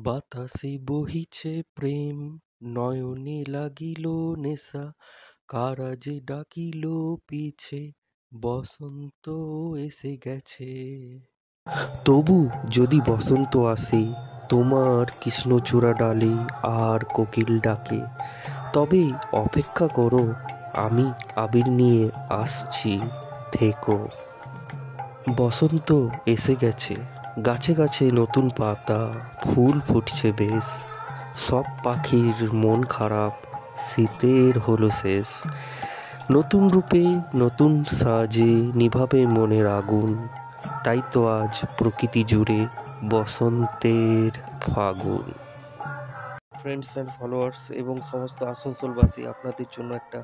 বাতাসে বহিছে প্রেম, নয়নে লাগিল নেশা, কারা যে ডাকিল পিছে, বসন্ত এসে গেছে। তবু যদি বসন্ত আসে তোমার কৃষ্ণচূড়া ডালে আর কোকিল ডাকে, তবে অপেক্ষা করো, আমি আবির নিয়ে আসছি, থেকো। বসন্ত এসে গেছে, গাছে গাছে নতুন পাতা, ফুল ফুটছে বেশ, সব পাখির মন খারাপ, শীতের হলো শেষ। নতুন রূপে নতুন সাজে নিভাবে মনের আগুন, তাই তো আজ প্রকৃতি জুড়ে বসন্তের ফাগুন। ফ্রেন্ডস অ্যান্ড ফলোয়ার্স এবং সমস্ত আসানসোলবাসী, আপনাদের জন্য একটা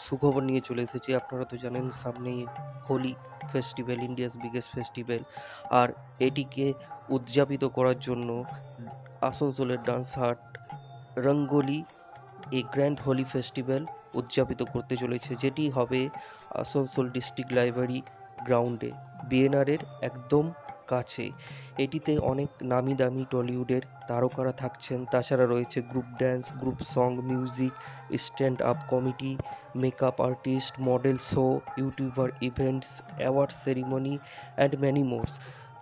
সুখবর নিয়ে চলে এসেছি। আপনারা তো জানেন সামনেই Holi festival, India's biggest festival, আর এটিকে উদযাপিত করার জন্য আসানসোলের ডান্স হাট রঙ্গোলি এই গ্র্যান্ড হোলি ফেস্টিভ্যাল উদযাপিত করতে চলেছে, যেটি হবে আসানসোল ডিস্ট্রিক্ট লাইব্রেরি গ্রাউন্ডে, বিএনআরের একদম কাছে। এটিতে অনেক নামি দামি টলিউডের তারকারা থাকছেন, তাছাড়া রয়েছে group dance, group song, music, stand up comedy, makeup artist, model show, YouTuber, events, award ceremony and many mores.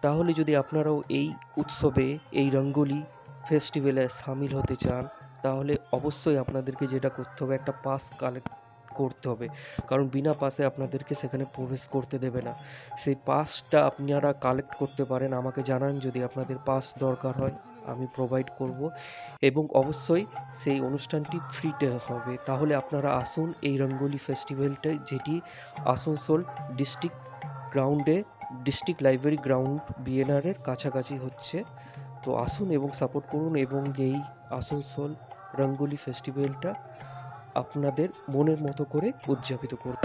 তাহলে যদি আপনারাও এই উৎসবে, এই রঙ্গোলি ফেস্টিভ্যালে সামিল হতে চান, তাহলে অবশ্যই আপনাদেরকে যেটা করতে হবে, একটা পাস কালেক্ট করতে হবে, কারণ বিনা পাসে আপনাদেরকে সেখানে প্রবেশ করতে দেবে না। সেই পাসটা আপনারা কালেক্ট করতে পারেন, আমাকে জানান যদি আপনাদের পাস দরকার হয়, আমি প্রোভাইড করব, এবং অবশ্যই সেই অনুষ্ঠানটি ফ্রিতে হবে। তাহলে আপনারা আসুন এই রঙ্গোলি ফেস্টিভ্যালটা, যেটি আসানসোল ডিস্ট্রিক্ট গ্রাউন্ডে, ডিস্ট্রিক্ট লাইব্রেরি গ্রাউন্ড বিএনআরের কাছাকাছি হচ্ছে। তো আসুন এবং সাপোর্ট করুন, এবং এই আসানসোল রঙ্গোলি ফেস্টিভ্যালটা আপনাদের মনের মতো করে উদযাপিত করুন।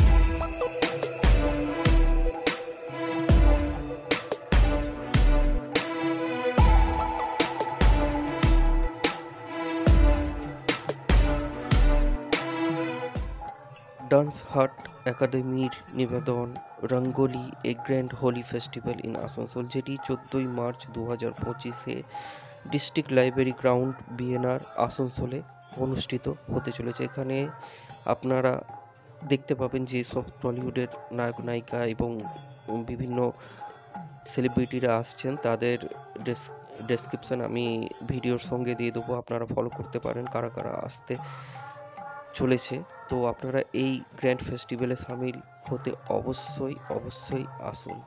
ডান্স হাট একাডেমির নিবেদন, Rangoli a grand Holi festival in Asansol, যেটি 14ই মার্চ 2025-এ ডিস্ট্রিক্ট লাইব্রেরি গ্রাউন্ড বিএনআর আসানসোলে অনুষ্ঠিত হতে চলেছে। এখানে আপনারা দেখতে পাবেন যে সব টলিউডের নায়ক নায়িকা এবং বিভিন্ন সেলিব্রিটিরা আসছেন, তাদের ডেসক্রিপশন আমি ভিডিওর সঙ্গে দিয়ে দেবো, আপনারা ফলো করতে পারেন কারা কারা আসতে চলেছে। তো আপনারা এই গ্র্যান্ড ফেস্টিভ্যালে সামিল হতে অবশ্যই আসুন।